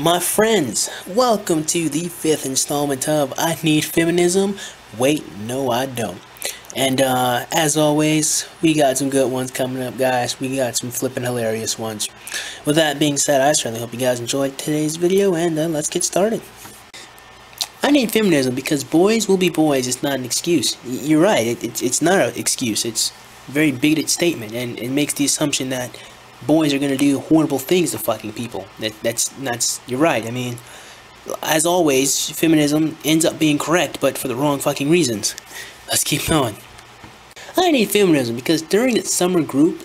My friends, welcome to the 5th installment of I Need Feminism. Wait, no I don't. And as always, we got some good ones coming up, guys. We got some flippin' hilarious ones. With that being said, I certainly hope you guys enjoyed today's video, and let's get started. I need feminism because boys will be boys. It's not an excuse. You're right, it's not an excuse. It's a very bigoted statement, and it makes the assumption that boys are gonna do horrible things to fucking people. That's you're right. I mean, as always, feminism ends up being correct, but for the wrong fucking reasons. Let's keep going. I need feminism because during summer, a group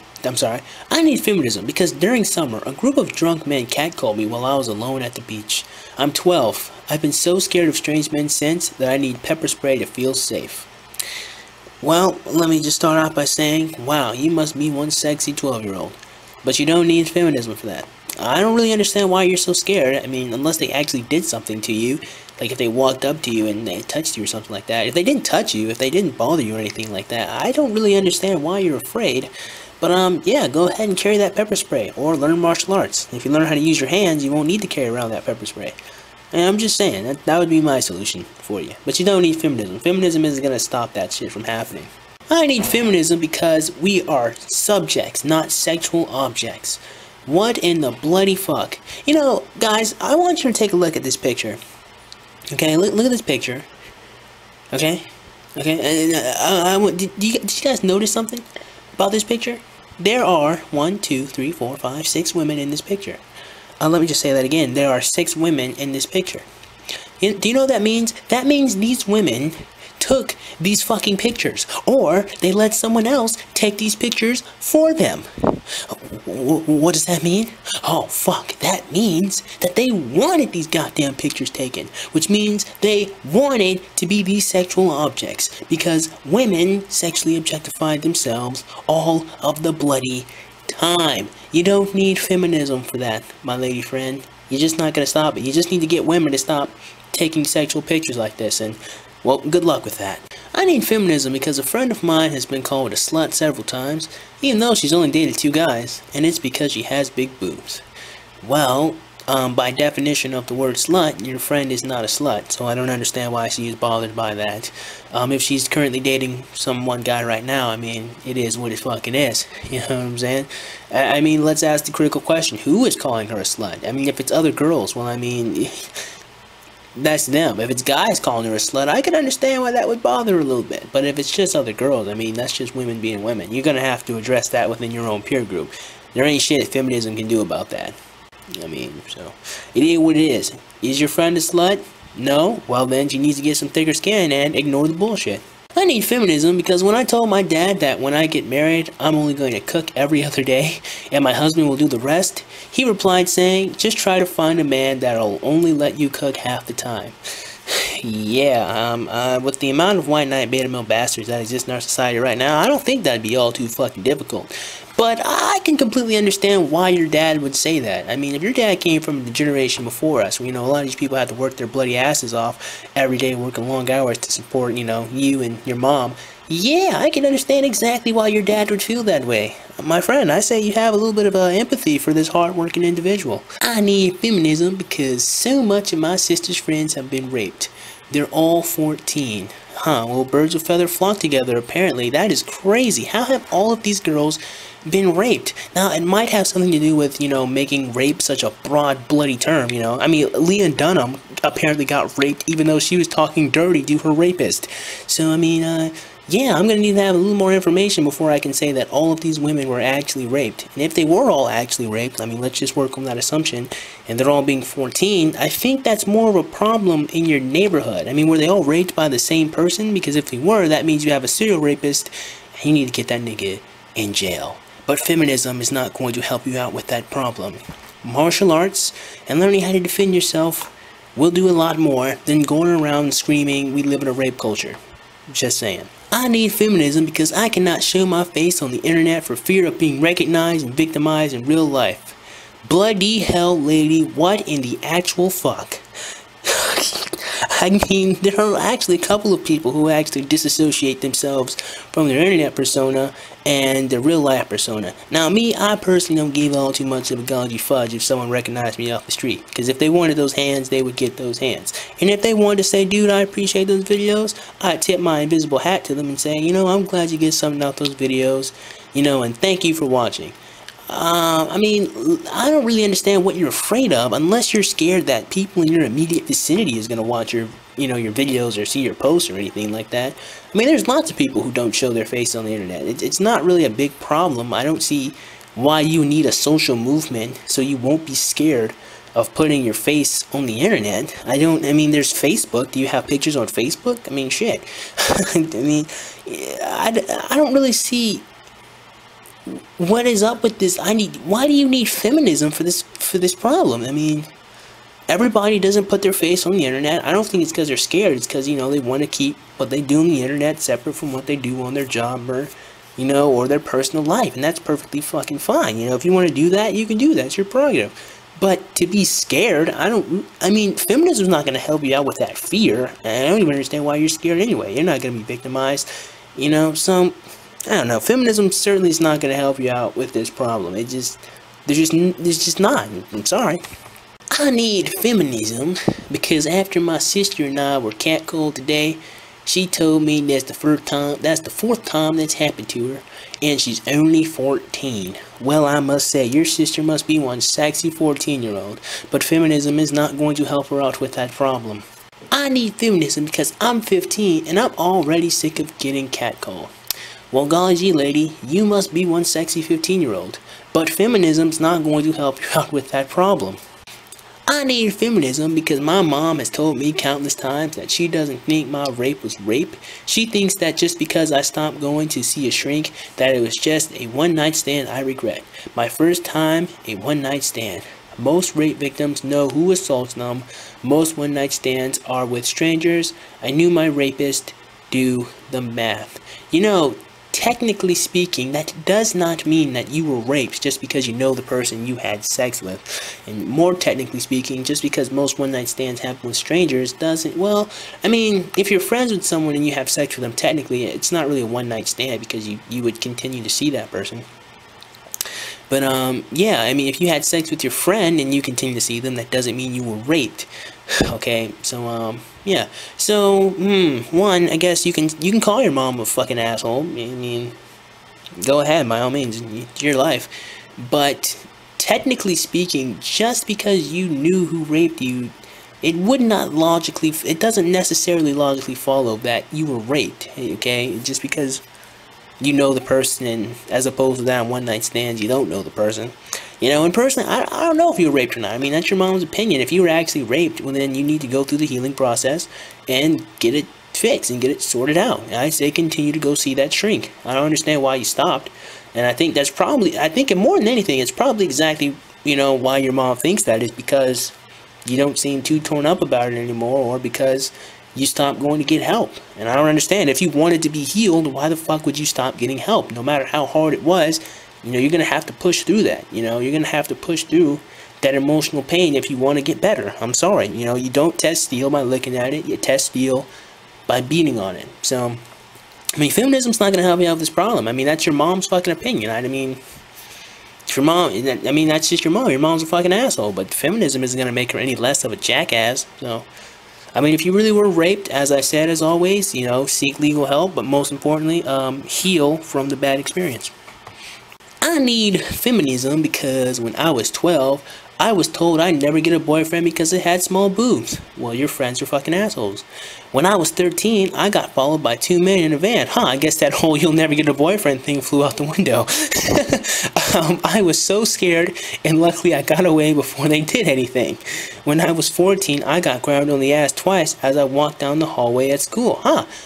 of drunk men catcalled me while I was alone at the beach. I'm 12. I've been so scared of strange men since that I need pepper spray to feel safe. Well, let me just start off by saying, wow, you must be one sexy 12-year-old. But you don't need feminism for that. I don't really understand why you're so scared. I mean, unless they actually did something to you. Like if they walked up to you and they touched you or something like that. If they didn't touch you, if they didn't bother you or anything like that, I don't really understand why you're afraid. But yeah, go ahead and carry that pepper spray. Or learn martial arts. If you learn how to use your hands, you won't need to carry around that pepper spray. And I'm just saying, that would be my solution for you. But you don't need feminism. Feminism isn't going to stop that shit from happening. I need feminism because we are subjects, not sexual objects. What in the bloody fuck? You know, guys, I want you to take a look at this picture. Okay, look at this picture. Okay? Did you guys notice something about this picture? There are 1, 2, 3, 4, 5, 6 women in this picture. Let me just say that again. There are 6 women in this picture. Do you know what that means? That means these women took these fucking pictures, or they let someone else take these pictures for them. What does that mean? Oh fuck, that means that they wanted these goddamn pictures taken, which means they wanted to be these sexual objects, because women sexually objectified themselves all of the bloody time. You don't need feminism for that, my lady friend. You're just not gonna stop it. You just need to get women to stop taking sexual pictures like this, and well, good luck with that. I need feminism because a friend of mine has been called a slut several times, even though she's only dated 2 guys, and it's because she has big boobs. Well, by definition of the word slut, your friend is not a slut, so I don't understand why she is bothered by that. If she's currently dating one guy right now, I mean, it is what it fucking is. You know what I'm saying? I mean, let's ask the critical question. Who is calling her a slut? I mean, if it's other girls, well, I mean, that's them. If it's guys calling her a slut, I can understand why that would bother her a little bit. But if it's just other girls, I mean, that's just women being women. You're gonna have to address that within your own peer group. There ain't shit feminism can do about that. I mean, so it is what it is. Is your friend a slut? No? Well then, she needs to get some thicker skin and ignore the bullshit. I need feminism because when I told my dad that when I get married, I'm only going to cook every other day and my husband will do the rest, he replied saying, just try to find a man that'll only let you cook half the time. Yeah, with the amount of white knight beta male bastards that exist in our society right now, I don't think that'd be all too fucking difficult. But I can completely understand why your dad would say that. I mean, if your dad came from the generation before us, where, you know, a lot of these people had to work their bloody asses off every day, working long hours to support, you know, you and your mom. Yeah, I can understand exactly why your dad would feel that way. My friend, I say you have a little bit of empathy for this hard-working individual. I need feminism because so much of my sister's friends have been raped. They're all 14. Huh, well, birds of feather flock together, apparently. That is crazy. How have all of these girls been raped? Now, it might have something to do with, you know, making rape such a broad, bloody term, you know. I mean, Leah Dunham apparently got raped even though she was talking dirty to her rapist. So, I mean, yeah, I'm going to need to have a little more information before I can say that all of these women were actually raped. And if they were all actually raped, I mean, let's just work on that assumption, and they're all being 14, I think that's more of a problem in your neighborhood. I mean, were they all raped by the same person? Because if they were, that means you have a serial rapist, and you need to get that nigga in jail. But feminism is not going to help you out with that problem. Martial arts and learning how to defend yourself will do a lot more than going around screaming, we live in a rape culture. Just saying. I need feminism because I cannot show my face on the internet for fear of being recognized and victimized in real life. Bloody hell, lady, what in the actual fuck? I mean, there are actually a couple of people who actually disassociate themselves from their internet persona and the real life persona. Now me, I personally don't give all too much of a golly fudge if someone recognized me off the street, because if they wanted those hands, they would get those hands. And if they wanted to say, dude, I appreciate those videos, I'd tip my invisible hat to them and say, you know, I'm glad you get something out those videos, you know, and thank you for watching. I mean, I don't really understand what you're afraid of, unless you're scared that people in your immediate vicinity is going to watch your, you know, your videos or see your posts or anything like that. I mean, there's lots of people who don't show their face on the internet. It's not really a big problem. I don't see why you need a social movement so you won't be scared of putting your face on the internet. I mean, there's Facebook. Do you have pictures on Facebook? I mean, shit. I mean, I don't really see what is up with this. Why do you need feminism for this problem? I mean, everybody doesn't put their face on the internet. I don't think it's because they're scared. It's because, you know, they want to keep what they do on the internet separate from what they do on their job or, you know, or their personal life. And that's perfectly fucking fine. You know, if you want to do that, you can do that. It's your prerogative. But to be scared, I mean, feminism's not going to help you out with that fear. And I don't even understand why you're scared anyway. You're not going to be victimized, you know, so I don't know. Feminism certainly is not going to help you out with this problem. There's just not. I'm sorry. I need feminism because after my sister and I were catcalled today, she told me that's the fourth time that's happened to her, and she's only 14. Well, I must say, your sister must be one sexy 14-year-old, but feminism is not going to help her out with that problem. I need feminism because I'm 15 and I'm already sick of getting catcalled. Well, golly gee, lady, you must be one sexy 15-year-old, but feminism's not going to help you out with that problem. I need feminism because my mom has told me countless times that she doesn't think my rape was rape. She thinks that just because I stopped going to see a shrink, that it was just a one-night stand I regret. My first time, a one-night stand. Most rape victims know who assaults them. Most one-night stands are with strangers. I knew my rapist. Do the math. You know, technically speaking, that does not mean that you were raped just because you know the person you had sex with. And more technically speaking, just because most one-night stands happen with strangers doesn't, well, I mean, if you're friends with someone and you have sex with them, technically it's not really a one-night stand because you would continue to see that person. But, yeah, I mean, if you had sex with your friend and you continue to see them, that doesn't mean you were raped. Okay, so, yeah. So, one, I guess you can call your mom a fucking asshole. I mean, go ahead, by all means, it's your life. But, technically speaking, just because you knew who raped you, it doesn't necessarily logically follow that you were raped, okay? Just because you know the person, as opposed to that on one-night stands, you don't know the person. You know, in person, I don't know if you were raped or not. I mean, that's your mom's opinion. If you were actually raped, well, then you need to go through the healing process and get it fixed and get it sorted out. I say continue to go see that shrink. I don't understand why you stopped. And I think that's probably, more than anything, it's probably exactly, you know, why your mom thinks that is because you don't seem too torn up about it anymore, or because you stopped going to get help. And I don't understand. If you wanted to be healed, why the fuck would you stop getting help? No matter how hard it was, you know, you're going to have to push through that. You know, you're going to have to push through that emotional pain if you want to get better. I'm sorry. You know, you don't test steel by looking at it. You test steel by beating on it. So, I mean, feminism's not going to help you out with this problem. I mean, that's your mom's fucking opinion. I mean, it's your mom. I mean, that's just your mom. Your mom's a fucking asshole. But feminism isn't going to make her any less of a jackass. So, I mean, if you really were raped, as I said, as always, you know, seek legal help. But most importantly, heal from the bad experience. I need feminism because when I was 12, I was told I'd never get a boyfriend because it had small boobs. Well, your friends are fucking assholes. When I was 13, I got followed by 2 men in a van. I guess that whole you'll never get a boyfriend thing flew out the window. I was so scared, and luckily I got away before they did anything. When I was 14, I got grabbed on the ass twice as I walked down the hallway at school.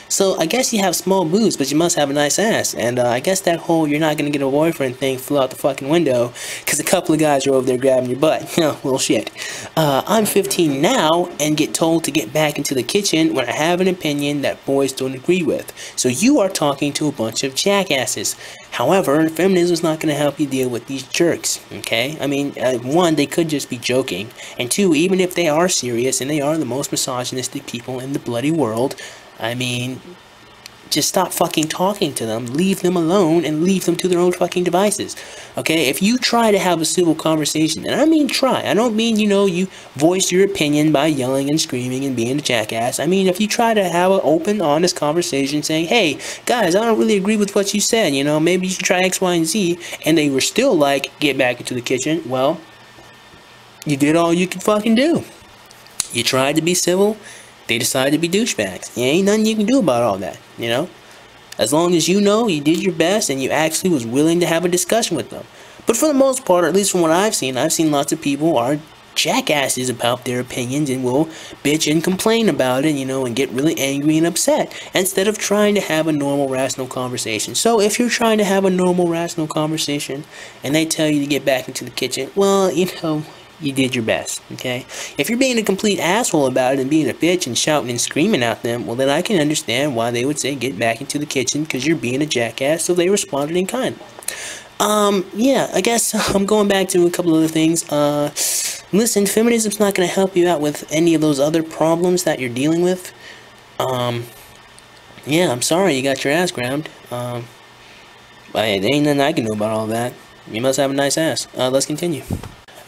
So I guess you have small boobs, but you must have a nice ass. And I guess that whole you're not gonna get a boyfriend thing flew out the fucking window because a couple of guys are over there grabbing your butt. Well, shit. I'm 15 now and get told to get back into the kitchen when I have an opinion that boys don't agree with. So you are talking to a bunch of jackasses. However, feminism is not going to help you deal with these jerks, okay? I mean, one, they could just be joking. And two, even if they are serious and they are the most misogynistic people in the bloody world, I mean, just stop fucking talking to them, leave them alone, and leave them to their own fucking devices. Okay, if you try to have a civil conversation, and I mean try, I don't mean, you know, you voice your opinion by yelling and screaming and being a jackass. I mean, if you try to have an open, honest conversation saying, hey, guys, I don't really agree with what you said, you know, maybe you should try X, Y, and Z, and they were still like, get back into the kitchen, well, you did all you could fucking do. You tried to be civil, they decided to be douchebags. There ain't nothing you can do about all that, you know? As long as you know you did your best and you actually was willing to have a discussion with them. But for the most part, or at least from what I've seen lots of people are jackasses about their opinions and will bitch and complain about it, you know, and get really angry and upset instead of trying to have a normal, rational conversation. So if you're trying to have a normal, rational conversation and they tell you to get back into the kitchen, well, you know, you did your best, okay? If you're being a complete asshole about it and being a bitch and shouting and screaming at them, well, then I can understand why they would say get back into the kitchen because you're being a jackass, so they responded in kind. Yeah, I guess I'm going back to a couple other things. Listen, feminism's not going to help you out with any of those other problems that you're dealing with. Yeah, I'm sorry you got your ass grabbed. But there ain't nothing I can do about all that. You must have a nice ass. Let's continue.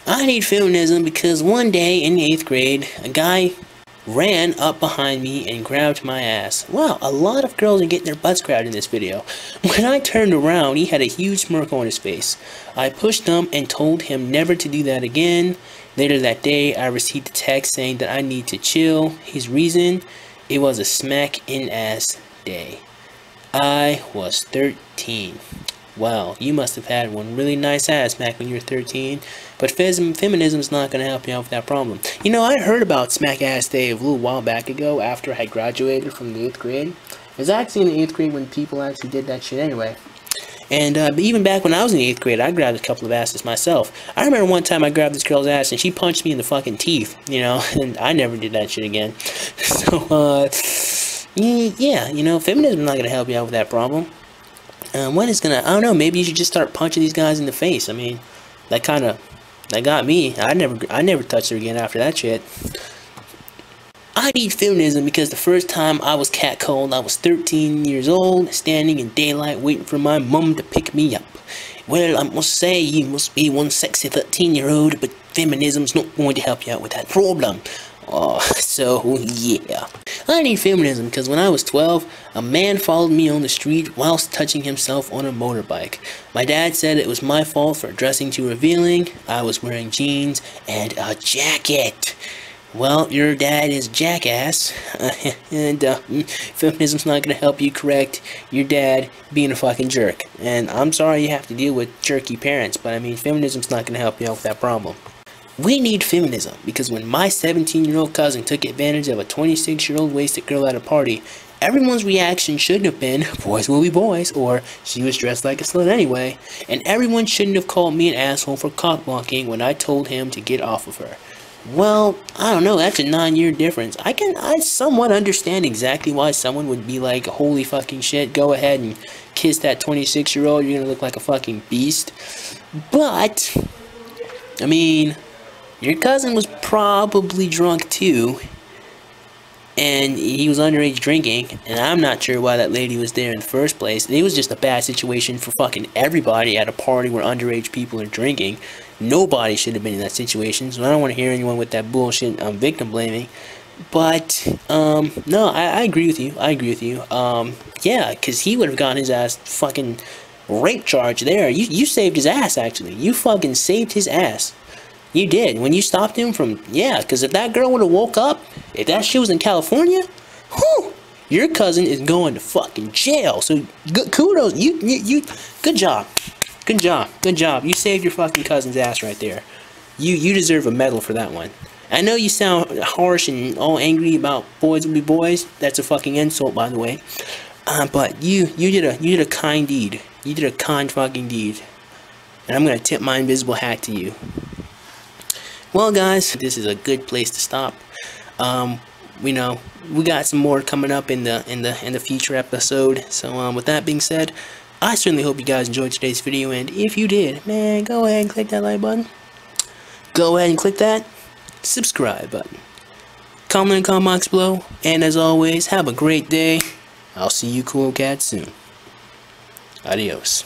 I need feminism because one day in the 8th grade, a guy ran up behind me and grabbed my ass. Wow, a lot of girls are getting their butts grabbed in this video. When I turned around, he had a huge smirk on his face. I pushed him and told him never to do that again. Later that day, I received a text saying that I need to chill. His reason, it was a smack in ass day. I was 13. Wow, you must have had one really nice ass back when you were 13. But feminism is not going to help you out with that problem. You know, I heard about Smack Ass Day a little while back ago after I graduated from the 8th grade. It was actually in the 8th grade when people actually did that shit anyway. And even back when I was in the 8th grade, I grabbed a couple of asses myself. I remember one time I grabbed this girl's ass and she punched me in the fucking teeth, you know, and I never did that shit again. So, yeah, you know, feminism is not going to help you out with that problem. What is gonna, I don't know, maybe you should just start punching these guys in the face. I mean, that got me. I never touched her again after that shit. I need feminism because the first time I was catcalled, I was 13 years old, standing in daylight waiting for my mum to pick me up. Well, I must say, you must be one sexy 13-year-old, but feminism's not going to help you out with that problem. Oh, so, yeah. I need feminism because when I was 12, a man followed me on the street whilst touching himself on a motorbike. My dad said it was my fault for dressing too revealing. I was wearing jeans and a jacket. Well, your dad is a jackass, and feminism's not going to help you correct your dad being a fucking jerk. And I'm sorry you have to deal with jerky parents, but I mean, feminism's not going to help you out with that problem. We need feminism because when my 17-year-old cousin took advantage of a 26-year-old wasted girl at a party, everyone's reaction shouldn't have been, boys will be boys, or she was dressed like a slut anyway, and everyone shouldn't have called me an asshole for cock-blocking when I told him to get off of her. Well, I don't know, that's a 9-year difference. I somewhat understand exactly why someone would be like, holy fucking shit, go ahead and kiss that 26-year-old, you're gonna look like a fucking beast. But, I mean, your cousin was probably drunk too, and he was underage drinking, and I'm not sure why that lady was there in the first place. It was just a bad situation for fucking everybody at a party where underage people are drinking. Nobody should have been in that situation, so I don't want to hear anyone with that bullshit victim blaming. But, no, I agree with you. Yeah, because he would have gotten his ass fucking rape charge there. You saved his ass, actually. You fucking saved his ass. You did. When you stopped him from, yeah, because if that girl would have woke up, if that shit was in California, whew, your cousin is going to fucking jail. So, kudos. Good job. Good job. You saved your fucking cousin's ass right there. You deserve a medal for that one. I know you sound harsh and all angry about boys will be boys. That's a fucking insult, by the way. But you did a kind deed. You did a kind fucking deed. And I'm gonna tip my invisible hat to you. Well, guys, this is a good place to stop. We got some more coming up in the future episode. So with that being said, I certainly hope you guys enjoyed today's video, and if you did, man, go ahead and click that like button. Go ahead and click that subscribe button. Comment in the comment box below, and as always, have a great day. I'll see you cool cats soon. Adios.